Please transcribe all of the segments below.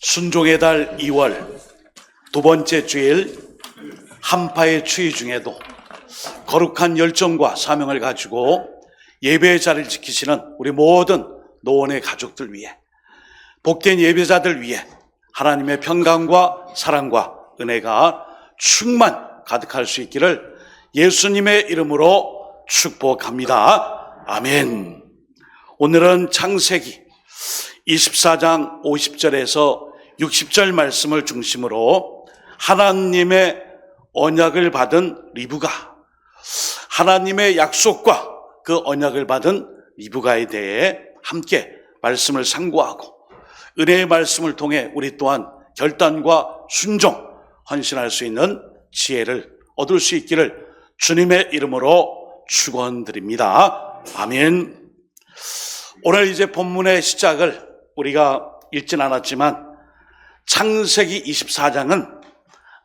순종의 달 2월 두 번째 주일 한파의 추위 중에도 거룩한 열정과 사명을 가지고 예배의 자리를 지키시는 우리 모든 노원의 가족들 위해, 복된 예배자들 위해 하나님의 평강과 사랑과 은혜가 충만 가득할 수 있기를 예수님의 이름으로 축복합니다. 아멘. 오늘은 창세기 24장 50절에서 60절 말씀을 중심으로 하나님의 언약을 받은 리브가, 하나님의 약속과 그 언약을 받은 리브가에 대해 함께 말씀을 상고하고, 은혜의 말씀을 통해 우리 또한 결단과 순종, 헌신할 수 있는 지혜를 얻을 수 있기를 주님의 이름으로 축원드립니다. 아멘. 오늘 이제 본문의 시작을 우리가 읽진 않았지만 창세기 24장은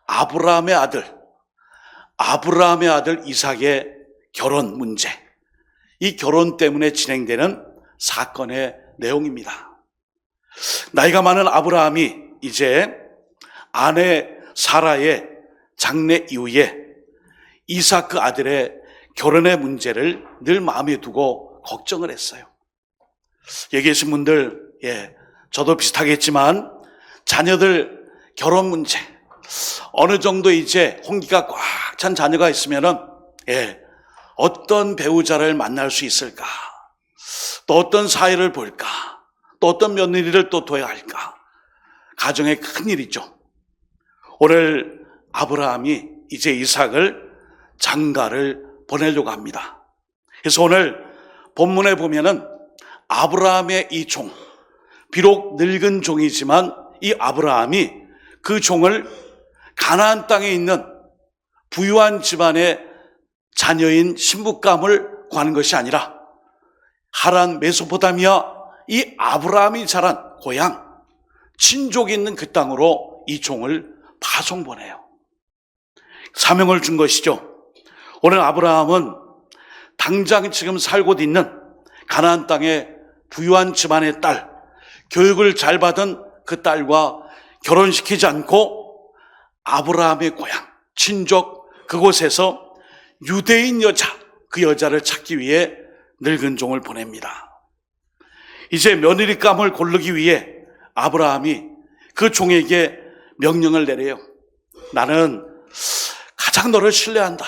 아브라함의 아들 이삭의 결혼 문제, 이 결혼 때문에 진행되는 사건의 내용입니다. 나이가 많은 아브라함이 이제 아내 사라의 장례 이후에 이삭 그 아들의 결혼의 문제를 늘 마음에 두고 걱정을 했어요. 여기 계신 분들, 저도 비슷하겠지만 자녀들 결혼 문제, 어느 정도 이제 홍기가 꽉 찬 자녀가 있으면은 어떤 배우자를 만날 수 있을까? 또 어떤 사회를 볼까? 또 어떤 며느리를 또 둬야 할까? 가정의 큰일이죠. 오늘 아브라함이 이제 이삭을 장가를 보내려고 합니다. 그래서 오늘 본문에 보면은 아브라함의 이 종, 비록 늙은 종이지만 이 아브라함이 그 종을 가나안 땅에 있는 부유한 집안의 자녀인 신부감을 구하는 것이 아니라 하란 메소포타미아, 이 아브라함이 자란 고향, 친족이 있는 그 땅으로 이 종을 파송 보내요. 사명을 준 것이죠. 오늘 아브라함은 당장 지금 살고 있는 가나안 땅의 부유한 집안의 딸, 교육을 잘 받은 그 딸과 결혼시키지 않고 아브라함의 고향, 친족 그곳에서 유대인 여자, 그 여자를 찾기 위해 늙은 종을 보냅니다. 이제 며느리감을 고르기 위해 아브라함이 그 종에게 명령을 내려요. 나는 가장 너를 신뢰한다.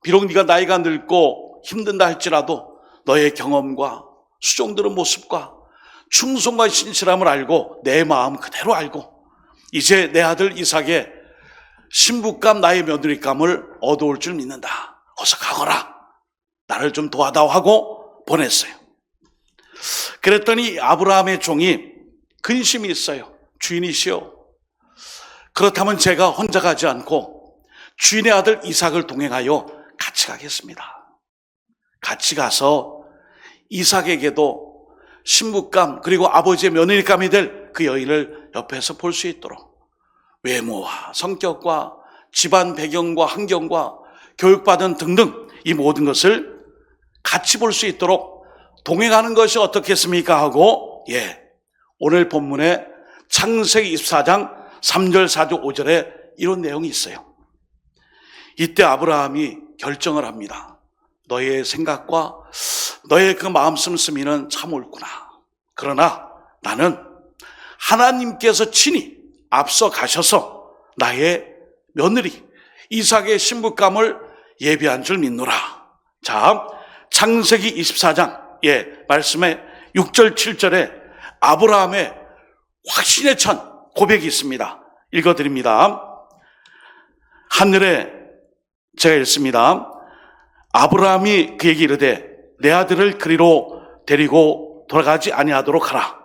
비록 네가 나이가 늙고 힘든다 할지라도 너의 경험과 수종드는 모습과 충성과 신실함을 알고 내 마음 그대로 알고 이제 내 아들 이삭의 신부감, 나의 며느리감을 얻어올 줄 믿는다. 어서 가거라. 나를 좀 도와다오 하고 보냈어요. 그랬더니 아브라함의 종이 근심이 있어요. 주인이시여, 그렇다면 제가 혼자 가지 않고 주인의 아들 이삭을 동행하여 같이 가겠습니다. 같이 가서 이삭에게도 신부감 그리고 아버지의 며느리감이 될 그 여인을 옆에서 볼 수 있도록 외모와 성격과 집안 배경과 환경과 교육받은 등등 이 모든 것을 같이 볼 수 있도록 동행하는 것이 어떻겠습니까 하고, 오늘 본문에 창세기 24장 3절 4절 5절에 이런 내용이 있어요. 이때 아브라함이 결정을 합니다. 너의 생각과 너의 그 마음 씀씀이는 참 옳구나. 그러나 나는 하나님께서 친히 앞서 가셔서 나의 며느리 이삭의 신부감을 예비한 줄 믿노라. 자, 창세기 24장 말씀에 6절 7절에 아브라함의 확신에 찬 고백이 있습니다. 읽어드립니다. 하늘에, 제가 읽습니다. 아브라함이 그에게 이르되 내 아들을 그리로 데리고 돌아가지 아니하도록 하라.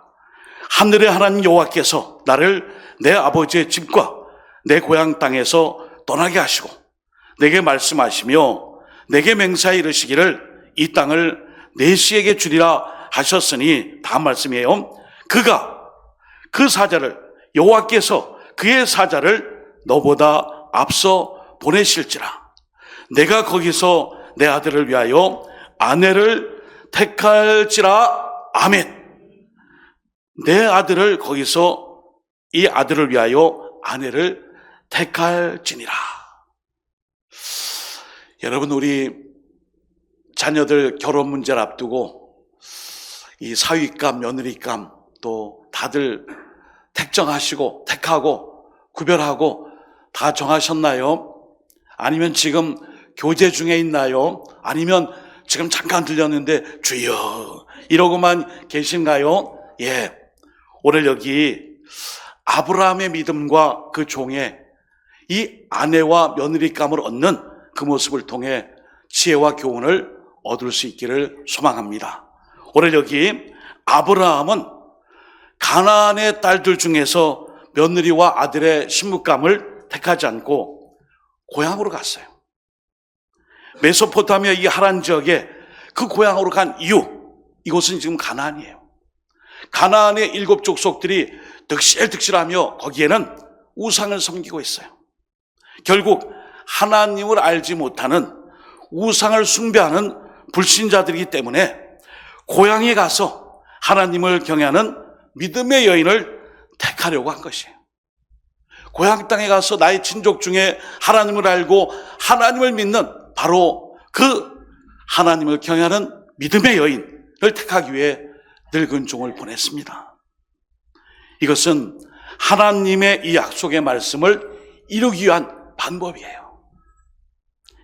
하늘의 하나님 여호와께서 나를 내 아버지의 집과 내 고향 땅에서 떠나게 하시고 내게 말씀하시며 내게 맹세하여 이르시기를 이 땅을 내 씨에게 주리라 하셨으니, 다음 말씀이에요. 그가 그 사자를, 여호와께서 그의 사자를 너보다 앞서 보내실지라. 내가 거기서 내 아들을 위하여 아내를 택할지라. 아멘. 내 아들을 거기서 이 아들을 위하여 아내를 택할지니라. 여러분, 우리 자녀들 결혼 문제를 앞두고 이 사위감, 며느리감 또 다들 택정하시고 택하고 구별하고 다 정하셨나요? 아니면 지금 교제 중에 있나요? 아니면 지금 잠깐 들렸는데 주여 이러고만 계신가요? 예. 오늘 여기 아브라함의 믿음과 그 종의 이 아내와 며느리감을 얻는 그 모습을 통해 지혜와 교훈을 얻을 수 있기를 소망합니다. 오늘 여기 아브라함은 가나안의 딸들 중에서 며느리와 아들의 신부감을 택하지 않고 고향으로 갔어요. 메소포타미아 이 하란 지역에 그 고향으로 간 이유, 이곳은 지금 가나안이에요. 가나안의 7 족속들이 득실득실하며 거기에는 우상을 섬기고 있어요. 결국 하나님을 알지 못하는 우상을 숭배하는 불신자들이기 때문에 고향에 가서 하나님을 경외하는 믿음의 여인을 택하려고 한 것이에요. 고향 땅에 가서 나의 친족 중에 하나님을 알고 하나님을 믿는 바로 그 하나님을 경외하는 믿음의 여인을 택하기 위해 늙은 종을 보냈습니다. 이것은 하나님의 이 약속의 말씀을 이루기 위한 방법이에요.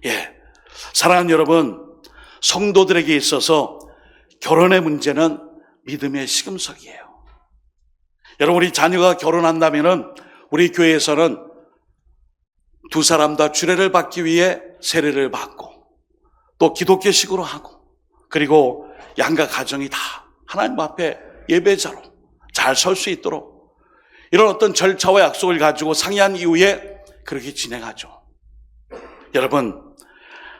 예, 사랑하는 여러분, 성도들에게 있어서 결혼의 문제는 믿음의 시금석이에요. 여러분, 우리 자녀가 결혼한다면은 우리 교회에서는 두 사람 다 주례를 받기 위해 세례를 받고 또 기독교식으로 하고 그리고 양가 가정이 다 하나님 앞에 예배자로 잘 설 수 있도록 이런 어떤 절차와 약속을 가지고 상의한 이후에 그렇게 진행하죠. 여러분,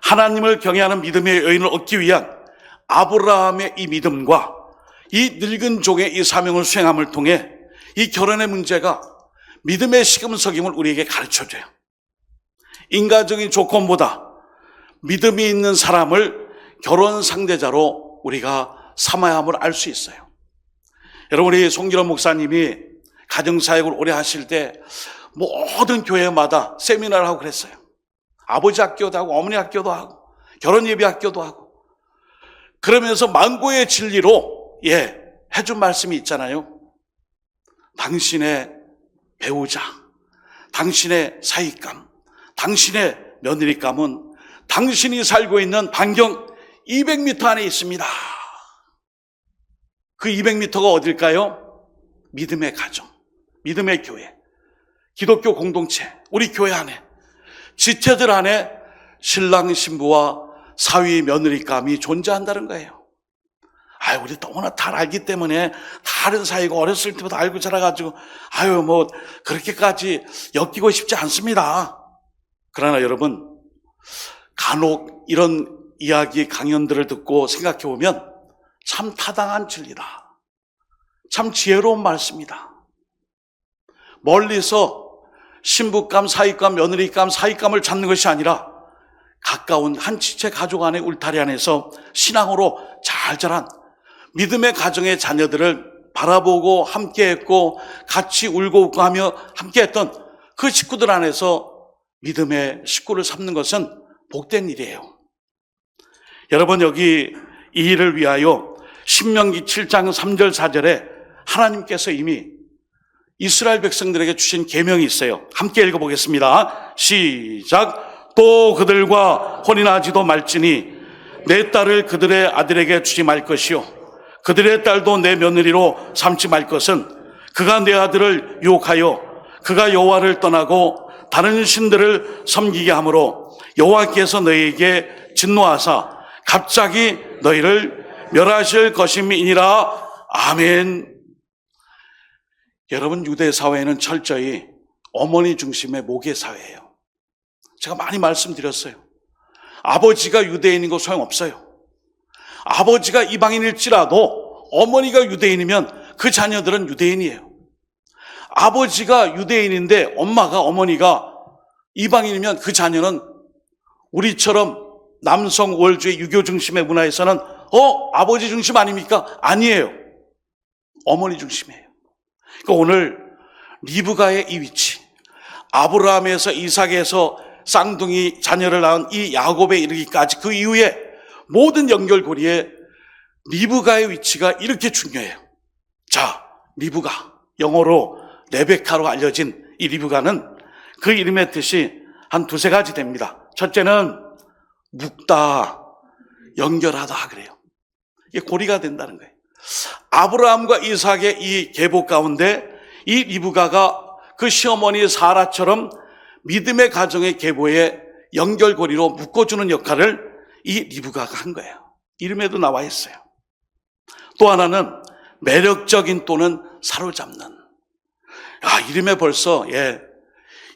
하나님을 경외하는 믿음의 여인을 얻기 위한 아브라함의 이 믿음과 이 늙은 종의 이 사명을 수행함을 통해 이 결혼의 문제가 믿음의 시금석임을 우리에게 가르쳐줘요. 인간적인 조건보다 믿음이 있는 사람을 결혼 상대자로 우리가 삼아야 함을 알 수 있어요. 여러분, 우리 송기론 목사님이 가정사역을 오래 하실 때 모든 교회마다 세미나를 하고 그랬어요. 아버지 학교도 하고 어머니 학교도 하고 결혼예배 학교도 하고 그러면서 만고의 진리로 해준 말씀이 있잖아요. 당신의 배우자, 당신의 사위감, 당신의 며느리감은 당신이 살고 있는 반경 200m 안에 있습니다. 그 200m가 어딜까요? 믿음의 가정, 믿음의 교회, 기독교 공동체, 우리 교회 안에, 지체들 안에 신랑 신부와 사위 며느리감이 존재한다는 거예요. 우리 너무나 잘 알기 때문에 다른 사이고 어렸을 때부터 알고 자라가지고 그렇게까지 엮이고 싶지 않습니다. 그러나 여러분, 간혹 이런 이야기 강연들을 듣고 생각해 보면 참 타당한 진리다. 참 지혜로운 말씀이다. 멀리서 신부감, 사위감, 며느리감, 사위감을 찾는 것이 아니라 가까운 한 지체 가족 안의 울타리 안에서 신앙으로 잘 자란 믿음의 가정의 자녀들을 바라보고 함께했고 같이 울고 웃고 하며 함께했던 그 식구들 안에서 믿음의 식구를 삼는 것은 복된 일이에요. 여러분, 여기 이 일을 위하여 신명기 7장 3절 4절에 하나님께서 이미 이스라엘 백성들에게 주신 계명이 있어요. 함께 읽어보겠습니다. 시작. 또 그들과 혼인하지도 말지니 내 딸을 그들의 아들에게 주지 말 것이요 그들의 딸도 내 며느리로 삼지 말 것은 그가 내 아들을 유혹하여 그가 여호와를 떠나고 다른 신들을 섬기게 하므로 여호와께서 너희에게 진노하사 갑자기 너희를 멸하실 것임이니라. 아멘. 여러분, 유대 사회는 철저히 어머니 중심의 모계 사회예요. 제가 많이 말씀드렸어요. 아버지가 유대인인 거 소용없어요. 아버지가 이방인일지라도 어머니가 유대인이면 그 자녀들은 유대인이에요. 아버지가 유대인인데 어머니가 이방인이면 그 자녀는 우리처럼 남성 우월주의 유교 중심의 문화에서는 아버지 중심 아닙니까? 아니에요. 어머니 중심이에요. 그러니까 오늘 리브가의 이 위치, 아브라함에서 이삭에서 쌍둥이 자녀를 낳은 이 야곱에 이르기까지 그 이후에 모든 연결고리에 리브가의 위치가 이렇게 중요해요. 자, 리브가, 영어로 레베카로 알려진 이 리브가는 그 이름의 뜻이 한 두세 가지 됩니다. 첫째는 묶다, 연결하다 그래요. 이게 고리가 된다는 거예요. 아브라함과 이삭의 이 계보 가운데 이 리브가가 그 시어머니 사라처럼 믿음의 가정의 계보에 연결고리로 묶어주는 역할을 이 리브가가 한 거예요. 이름에도 나와 있어요. 또 하나는 매력적인 또는 사로잡는. 이름에 벌써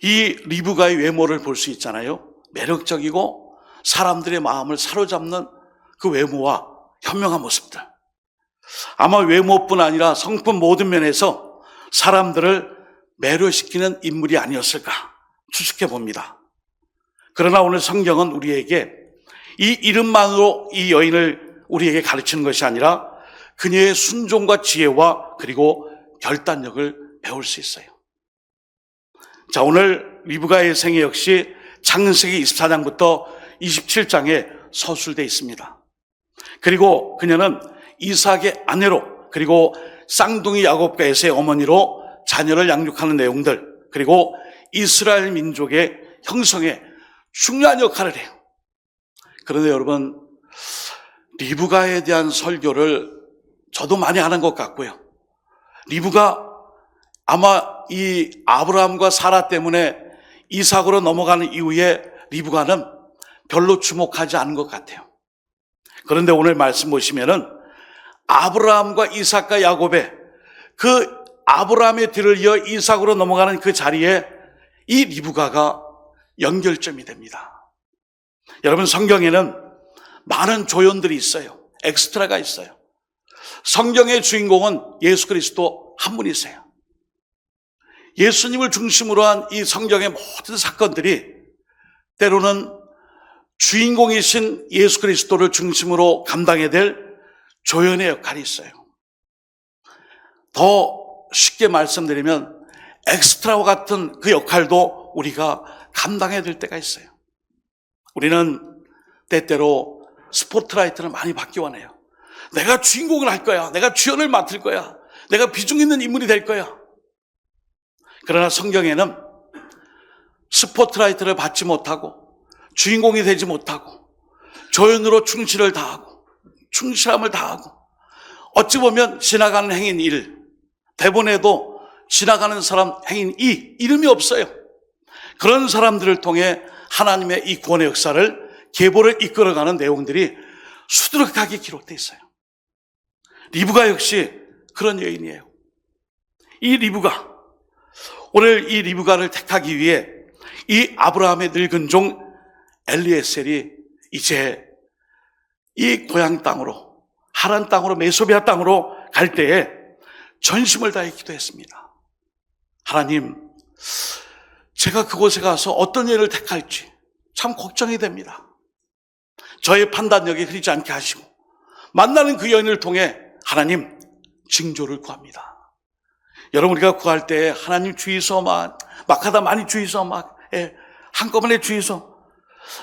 이 리브가의 외모를 볼 수 있잖아요. 매력적이고 사람들의 마음을 사로잡는 그 외모와 현명한 모습들. 아마 외모뿐 아니라 성품 모든 면에서 사람들을 매료시키는 인물이 아니었을까 추측해 봅니다. 그러나 오늘 성경은 우리에게 이 이름만으로 이 여인을 우리에게 가르치는 것이 아니라 그녀의 순종과 지혜와 그리고 결단력을 배울 수 있어요. 자, 오늘 리브가의 생애 역시 창세기 24장부터 27장에 서술되어 있습니다. 그리고 그녀는 이삭의 아내로 그리고 쌍둥이 야곱과 에서의 어머니로 자녀를 양육하는 내용들, 그리고 이스라엘 민족의 형성에 중요한 역할을 해요. 그런데 여러분, 리브가에 대한 설교를 저도 많이 하는 것 같고요. 리브가 아마 이 아브라함과 사라 때문에 이삭으로 넘어가는 이후에 리브가는 별로 주목하지 않은 것 같아요. 그런데 오늘 말씀 보시면은 아브라함과 이삭과 야곱의 그 아브라함의 뒤를 이어 이삭으로 넘어가는 그 자리에 이 리브가가 연결점이 됩니다. 여러분, 성경에는 많은 조연들이 있어요. 엑스트라가 있어요. 성경의 주인공은 예수 그리스도 한 분이세요. 예수님을 중심으로 한 이 성경의 모든 사건들이 때로는 주인공이신 예수 그리스도를 중심으로 감당해야 될 조연의 역할이 있어요. 더 쉽게 말씀드리면 엑스트라와 같은 그 역할도 우리가 감당해야 될 때가 있어요. 우리는 때때로 스포트라이트를 많이 받기 원해요. 내가 주인공을 할 거야. 내가 주연을 맡을 거야. 내가 비중 있는 인물이 될 거야. 그러나 성경에는 스포트라이트를 받지 못하고 주인공이 되지 못하고 조연으로 충실을 다하고 충실함을 다하고 어찌 보면 지나가는 행인 1, 대본에도 지나가는 사람 행인 2 이름이 없어요. 그런 사람들을 통해 하나님의 이 구원의 역사를 계보를 이끌어가는 내용들이 수두룩하게 기록되어 있어요. 리브가 역시 그런 여인이에요. 이 리브가, 오늘 이 리브가를 택하기 위해 이 아브라함의 늙은 종 엘리에셀이 이제 이 고향 땅으로, 하란 땅으로, 메소비아 땅으로 갈 때에 전심을 다해 기도했습니다. 하나님, 제가 그곳에 가서 어떤 일을 택할지 참 걱정이 됩니다. 저의 판단력이 흐리지 않게 하시고 만나는 그 여인을 통해 하나님 징조를 구합니다. 여러분, 우리가 구할 때 하나님 주의서 막 하다 많이 주의서 한꺼번에 주의서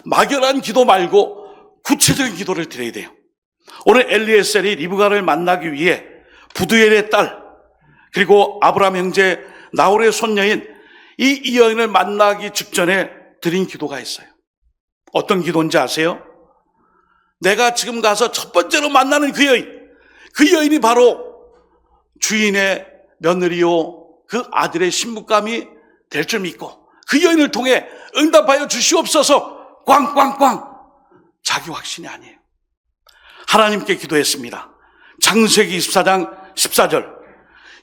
막연한 기도 말고 구체적인 기도를 드려야 돼요. 오늘 엘리에셀이 리브가를 만나기 위해 부두엘의 딸 그리고 아브라함 형제 나홀의 손녀인 이 여인을 만나기 직전에 드린 기도가 있어요. 어떤 기도인지 아세요? 내가 지금 가서 첫 번째로 만나는 그 여인이 바로 주인의 며느리요 그 아들의 신부감이 될 줄 믿고 그 여인을 통해 응답하여 주시옵소서. 꽝꽝꽝. 자기 확신이 아니에요. 하나님께 기도했습니다. 창세기 24장 14절.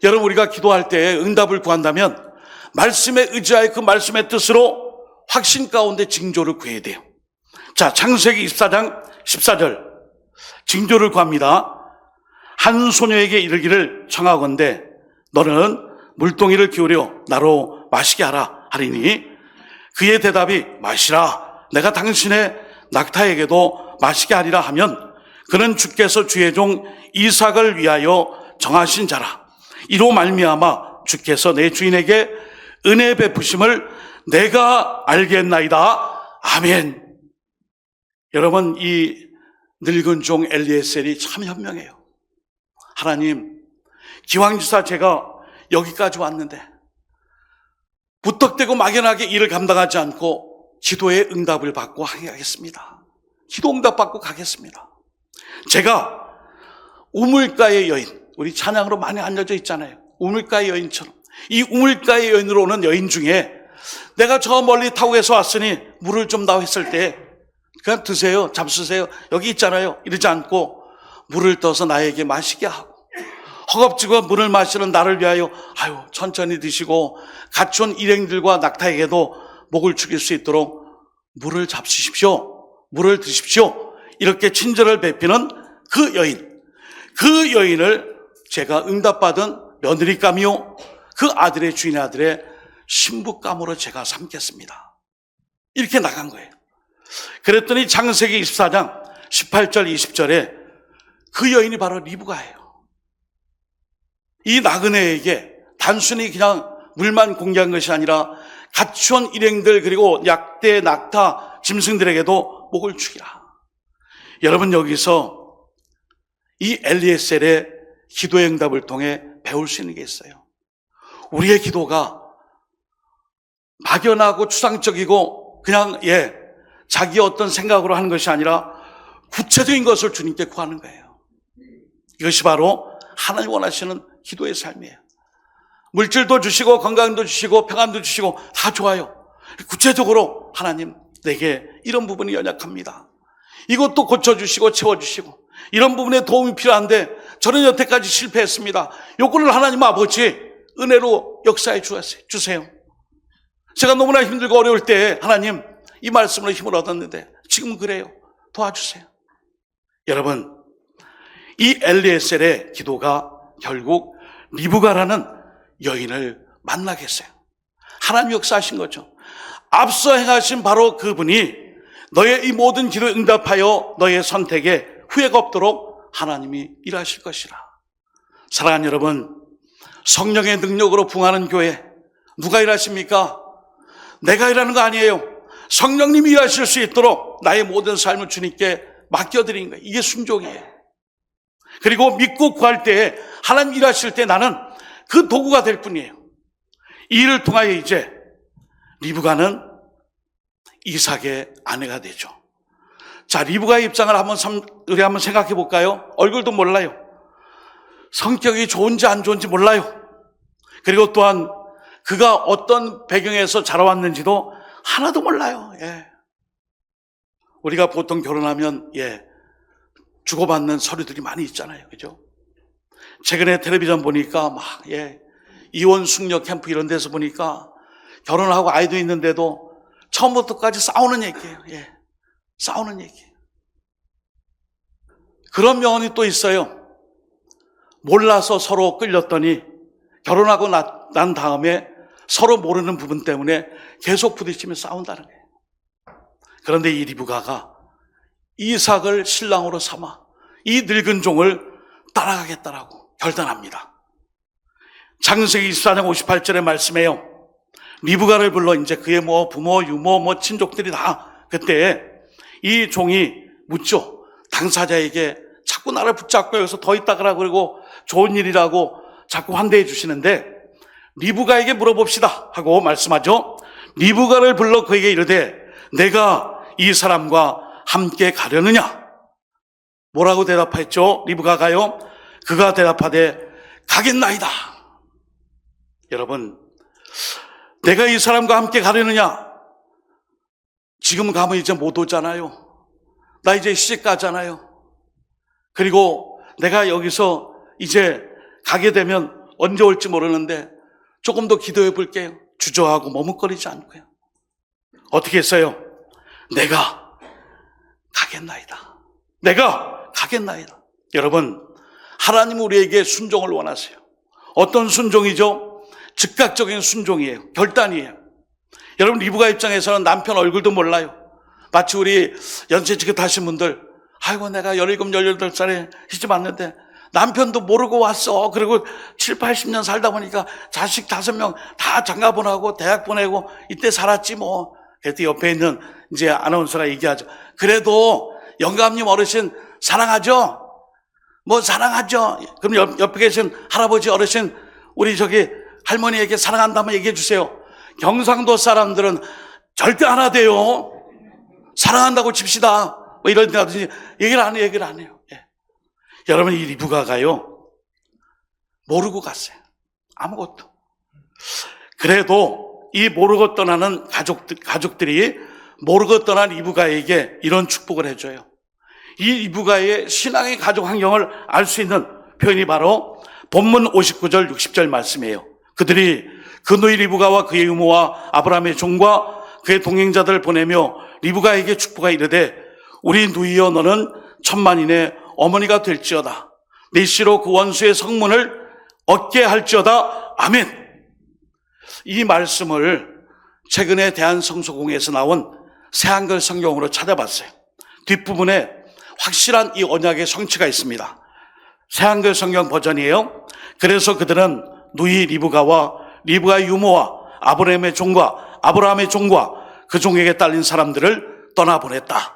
여러분, 우리가 기도할 때 응답을 구한다면 말씀에 의지하여 그 말씀의 뜻으로 확신 가운데 징조를 구해야 돼요. 자, 창세기 24장 14절. 징조를 구합니다. 한 소녀에게 이르기를 청하건대 너는 물동이를 기울여 나로 마시게 하라 하리니 그의 대답이 마시라. 내가 당신의 낙타에게도 마시게 하리라 하면 그는 주께서 주의 종 이삭을 위하여 정하신 자라. 이로 말미암아 주께서 내 주인에게 은혜 베푸심을 내가 알겠나이다. 아멘. 여러분, 이 늙은 종 엘리에셀이 참 현명해요. 하나님, 기왕지사 제가 여기까지 왔는데 무턱대고 막연하게 일을 감당하지 않고 기도의 응답을 받고 하겠습니다. 기도 응답 받고 가겠습니다. 제가 우물가의 여인, 우리 찬양으로 많이 알려져 있잖아요. 우물가의 여인처럼 이 우물가의 여인으로 오는 여인 중에 내가 저 멀리 타국에서 왔으니 물을 좀 다오 했을 때 그냥 드세요, 잡수세요, 여기 있잖아요 이러지 않고 물을 떠서 나에게 마시게 하고 허겁지겁 물을 마시는 나를 위하여 아유 천천히 드시고 같이 온 일행들과 낙타에게도 목을 축일 수 있도록 물을 잡수십시오, 물을 드십시오, 이렇게 친절을 베푸는 그 여인, 그 여인을 제가 응답받은 며느리감이요 그 아들의 주인의 아들의 신부감으로 제가 삼겠습니다. 이렇게 나간 거예요. 그랬더니 창세기 24장 18절 20절에 그 여인이 바로 리브가예요. 이 나그네에게 단순히 그냥 물만 공개한 것이 아니라 같이 온 일행들 그리고 약대, 낙타, 짐승들에게도 목을 축이라. 여러분, 여기서 이 엘리에셀의 기도의 응답을 통해 배울 수 있는 게 있어요. 우리의 기도가 막연하고 추상적이고 그냥 자기의 어떤 생각으로 하는 것이 아니라 구체적인 것을 주님께 구하는 거예요. 이것이 바로 하나님 원하시는 기도의 삶이에요. 물질도 주시고 건강도 주시고 평안도 주시고 다 좋아요. 구체적으로 하나님, 내게 이런 부분이 연약합니다. 이것도 고쳐주시고 채워주시고 이런 부분에 도움이 필요한데 저는 여태까지 실패했습니다. 요거를 하나님 아버지 은혜로 역사해 주세요. 제가 너무나 힘들고 어려울 때 하나님 이 말씀으로 힘을 얻었는데 지금 그래요. 도와주세요. 여러분, 이 엘리에셀의 기도가 결국 리브가라는 여인을 만나게 했어요. 하나님 역사하신 거죠. 앞서 행하신 바로 그분이 너의 이 모든 기도에 응답하여 너의 선택에 후회가 없도록 하나님이 일하실 것이라. 사랑하는 여러분, 성령의 능력으로 부흥하는 교회 누가 일하십니까? 내가 일하는 거 아니에요. 성령님이 일하실 수 있도록 나의 모든 삶을 주님께 맡겨드린 거예요. 이게 순종이에요. 그리고 믿고 구할 때 하나님 일하실 때 나는 그 도구가 될 뿐이에요. 이 일을 통하여 이제 리브가는 이삭의 아내가 되죠. 자, 리브가의 입장을 우리 한번 생각해 볼까요? 얼굴도 몰라요. 성격이 좋은지 안 좋은지 몰라요. 그리고 또한 그가 어떤 배경에서 자라왔는지도 하나도 몰라요. 우리가 보통 결혼하면 주고받는 서류들이 많이 있잖아요. 그죠? 최근에 텔레비전 보니까 이혼 숙녀 캠프 이런 데서 보니까 결혼하고 아이도 있는데도 처음부터까지 싸우는 얘기예요. 싸우는 얘기예요. 그런 명언이 또 있어요. 몰라서 서로 끌렸더니 결혼하고 난 다음에 서로 모르는 부분 때문에 계속 부딪히며 싸운다는 거예요. 그런데 이 리브가가 이삭을 신랑으로 삼아 이 늙은 종을 따라가겠다라고 결단합니다. 창세기 24장 58절의 말씀에요. 리브가를 불러 이제 그의 부모, 유모, 친족들이 다 그때 이 종이 묻죠. 당사자에게 자꾸 나를 붙잡고 여기서 더 있다 가라 그러고 좋은 일이라고 자꾸 환대해 주시는데 리브가에게 물어봅시다 하고 말씀하죠. 리브가를 불러 그에게 이르되 내가 이 사람과 함께 가려느냐? 뭐라고 대답했죠? 리브가가요. 그가 대답하되 가겠나이다. 여러분, 내가 이 사람과 함께 가려느냐? 지금 가면 이제 못 오잖아요. 나 이제 시집 가잖아요. 그리고 내가 여기서 이제 가게 되면 언제 올지 모르는데 조금 더 기도해 볼게요. 주저하고 머뭇거리지 않고요. 어떻게 했어요? 내가 가겠나이다. 내가 가겠나이다. 여러분, 하나님 우리에게 순종을 원하세요. 어떤 순종이죠? 즉각적인 순종이에요. 결단이에요. 여러분, 리브가 입장에서는 남편 얼굴도 몰라요. 마치 우리 연세 지긋하신 분들, 아이고 내가 17, 18살에 시집 왔는데 남편도 모르고 왔어. 그리고 7, 80년 살다 보니까 자식 5명 다 장가 보내고 대학 보내고 이때 살았지 뭐. 그랬더니 옆에 있는 이제 아나운서가 얘기하죠. 그래도 영감님 어르신 사랑하죠? 뭐 사랑하죠? 그럼 옆에 계신 할아버지 어르신 우리 저기 할머니에게 사랑한다면 얘기해 주세요. 경상도 사람들은 절대 안 하대요. 사랑한다고 칩시다. 뭐 이런 데든지 얘기를 안 해요. 예. 여러분, 이 리브가가요, 모르고 갔어요. 아무것도. 그래도 이 모르고 떠나는 가족들이 모르고 떠난 리브가에게 이런 축복을 해줘요. 이 리브가의 신앙의 가족 환경을 알 수 있는 표현이 바로 본문 59절 60절 말씀이에요. 그들이 그 누이 리브가와 그의 유모와 아브라함의 종과 그의 동행자들을 보내며 리브가에게 축복하 이르되 우리 누이여 너는 천만인의 어머니가 될지어다. 네 씨로 그 원수의 성문을 얻게 할지어다. 아멘. 이 말씀을 최근에 대한성서공회에서 나온 새한글 성경으로 찾아봤어요. 뒷부분에 확실한 이 언약의 성취가 있습니다. 새한글 성경 버전이에요. 그래서 그들은 누이 리브가와 리브가의 유모와 아브라함의 종과 그 종에게 딸린 사람들을 떠나보냈다.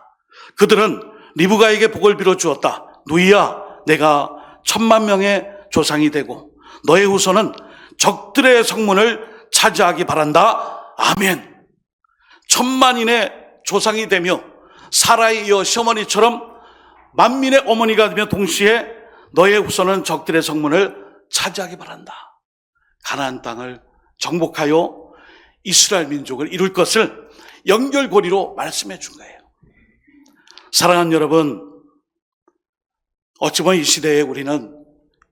그들은 리브가에게 복을 빌어 주었다. 누이야, 내가 10,000,000명의 조상이 되고 너의 후손은 적들의 성문을 차지하기 바란다. 아멘. 10,000,000인의 조상이 되며 사라에 이어 시어머니처럼 만민의 어머니가 되며 동시에 너의 후손은 적들의 성문을 차지하기 바란다. 가나안 땅을 정복하여 이스라엘 민족을 이룰 것을 연결고리로 말씀해 준 거예요. 사랑하는 여러분, 어찌 보면 이 시대에 우리는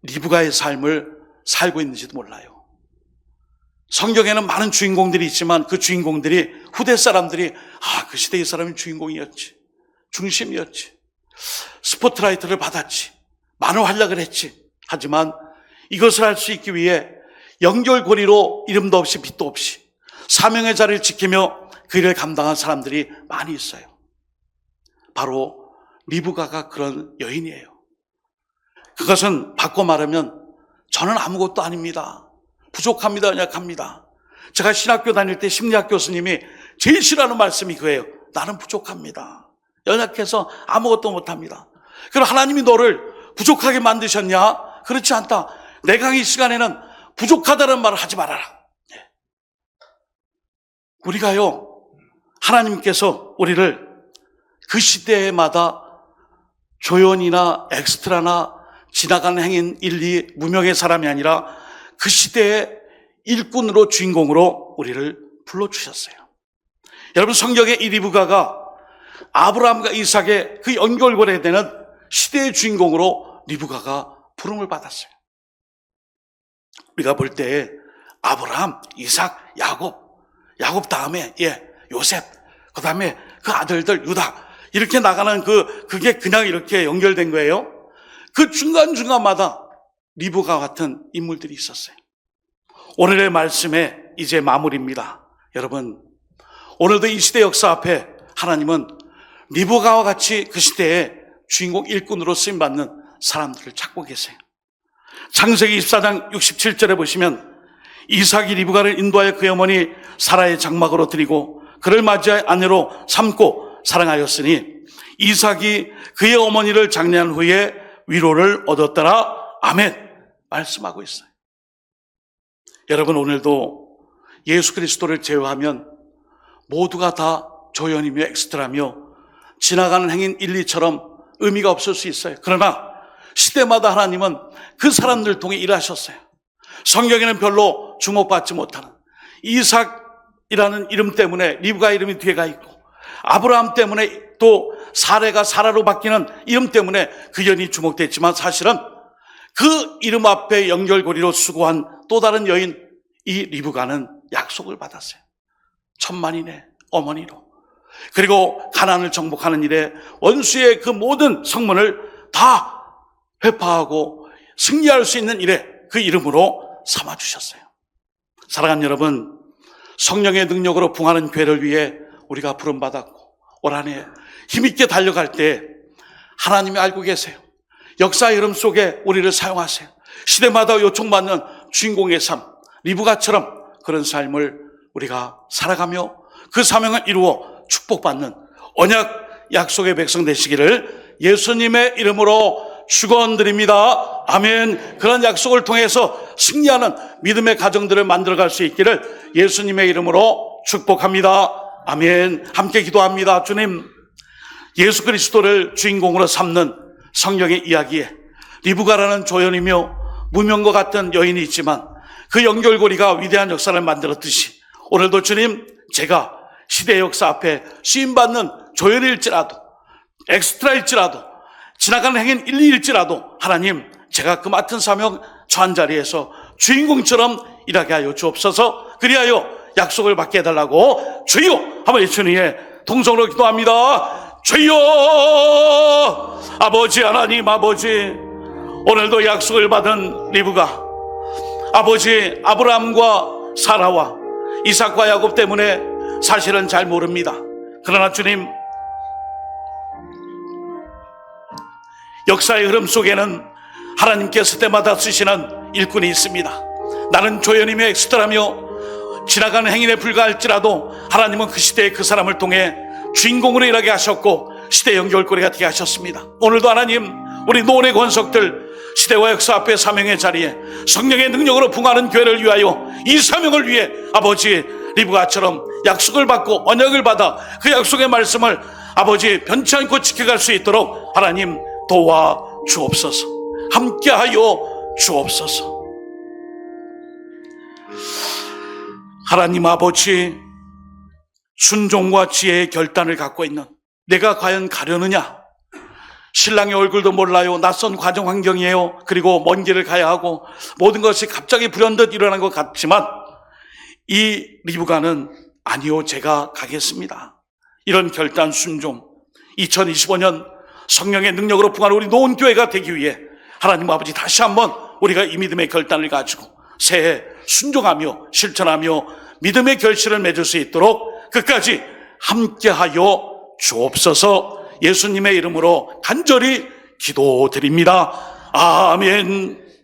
리브가의 삶을 살고 있는지도 몰라요. 성경에는 많은 주인공들이 있지만 그 주인공들이 후대 사람들이 그 시대의 사람이 주인공이었지, 중심이었지, 스포트라이트를 받았지, 많은 활약을 했지. 하지만 이것을 할 수 있기 위해 연결고리로 이름도 없이 빛도 없이 사명의 자리를 지키며 그 일을 감당한 사람들이 많이 있어요. 바로 리브가가 그런 여인이에요. 그것은 바꿔 말하면 저는 아무것도 아닙니다. 부족합니다. 연약합니다. 제가 신학교 다닐 때 심리학 교수님이 제일 싫어하는 말씀이 그거예요. 나는 부족합니다. 연약해서 아무것도 못합니다. 그럼 하나님이 너를 부족하게 만드셨냐? 그렇지 않다. 내 강의 시간에는 부족하다는 말을 하지 말아라. 우리가요, 하나님께서 우리를 그 시대마다 조연이나 엑스트라나 지나가는 행인 1, 2 무명의 사람이 아니라 그 시대의 일꾼으로 주인공으로 우리를 불러주셨어요. 여러분, 성경의 이 리브가가 아브라함과 이삭의 그 연결고리에 되는 시대의 주인공으로 리브가가 부름을 받았어요. 우리가 볼 때 아브라함, 이삭, 야곱 다음에 요셉, 그 다음에 그 아들들 유다 이렇게 나가는 그게 그냥 이렇게 연결된 거예요. 그 중간중간마다 리브가 같은 인물들이 있었어요. 오늘의 말씀에 이제 마무리입니다. 여러분, 오늘도 이 시대 역사 앞에 하나님은 리브가와 같이 그 시대의 주인공 일꾼으로 쓰임받는 사람들을 찾고 계세요. 창세기 24장 67절에 보시면 이삭이 리브가를 인도하여 그의 어머니 사라의 장막으로 드리고 그를 맞이하여 아내로 삼고 사랑하였으니 이삭이 그의 어머니를 장례한 후에 위로를 얻었더라. 아멘. 말씀하고 있어요. 여러분, 오늘도 예수 그리스도를 제외하면 모두가 다 조연이며 엑스트라며 지나가는 행인 1, 2처럼 의미가 없을 수 있어요. 그러나 시대마다 하나님은 그 사람들 통해 일하셨어요. 성경에는 별로 주목받지 못하는 이삭이라는 이름 때문에 리브가 이름이 뒤에가 있고 아브라함 때문에 또 사레가 사라로 바뀌는 이름 때문에 그 연이 주목됐지만 사실은 그 이름 앞에 연결고리로 수고한 또 다른 여인 이 리브가는 약속을 받았어요. 10,000,000인의 어머니로. 그리고 가나안을 정복하는 일에 원수의 그 모든 성문을 다 회파하고 승리할 수 있는 일에 그 이름으로 삼아주셨어요. 사랑하는 여러분, 성령의 능력으로 부흥하는 교회를 위해 우리가 부름받았고 올 한 해 힘있게 달려갈 때 하나님이 알고 계세요. 역사의 흐름 속에 우리를 사용하세요. 시대마다 요청받는 주인공의 삶, 리브가처럼 그런 삶을 우리가 살아가며 그 사명을 이루어 축복받는 언약 약속의 백성 되시기를 예수님의 이름으로 축원드립니다. 아멘. 그런 약속을 통해서 승리하는 믿음의 가정들을 만들어갈 수 있기를 예수님의 이름으로 축복합니다. 아멘. 함께 기도합니다. 주님, 예수 그리스도를 주인공으로 삼는 성경의 이야기에 리브가라는 조연이며 무명과 같은 여인이 있지만 그 연결고리가 위대한 역사를 만들었듯이 오늘도 주님, 제가 시대의 역사 앞에 쓰임받는 조연일지라도 엑스트라일지라도 지나가는 행인 1,2일지라도 하나님, 제가 그 맡은 사명 처한 자리에서 주인공처럼 일하게 하여 주옵소서. 그리하여 약속을 받게 해달라고 주여 한번 예수님의 동성으로 기도합니다. 주여, 아버지 하나님, 아버지, 오늘도 약속을 받은 리브가 아버지 아브라함과 사라와 이삭과 야곱 때문에 사실은 잘 모릅니다. 그러나 주님, 역사의 흐름 속에는 하나님께서 때마다 쓰시는 일꾼이 있습니다. 나는 조연이며 엑스트라며 지나가는 행인에 불과할지라도 하나님은 그 시대에 그 사람을 통해 주인공으로 일하게 하셨고 시대 연결고리가 되게 하셨습니다. 오늘도 하나님, 우리 노원의 권속들 시대와 역사 앞에 사명의 자리에 성령의 능력으로 풍하는 교회를 위하여 이 사명을 위해 아버지 리브가처럼 약속을 받고 언약을 받아 그 약속의 말씀을 아버지 변치 않고 지켜갈 수 있도록 하나님 도와 주옵소서. 함께하여 주옵소서. 하나님 아버지, 순종과 지혜의 결단을 갖고 있는 내가 과연 가려느냐? 신랑의 얼굴도 몰라요. 낯선 가정 환경이에요. 그리고 먼 길을 가야 하고 모든 것이 갑자기 불현듯 일어난 것 같지만 이 리브가는 아니요, 제가 가겠습니다. 이런 결단 순종, 2025년 성령의 능력으로 풍하는 우리 노원교회가 되기 위해 하나님 아버지 다시 한번 우리가 이 믿음의 결단을 가지고 새해 순종하며 실천하며 믿음의 결실을 맺을 수 있도록 끝까지 함께하여 주옵소서. 예수님의 이름으로 간절히 기도드립니다. 아멘.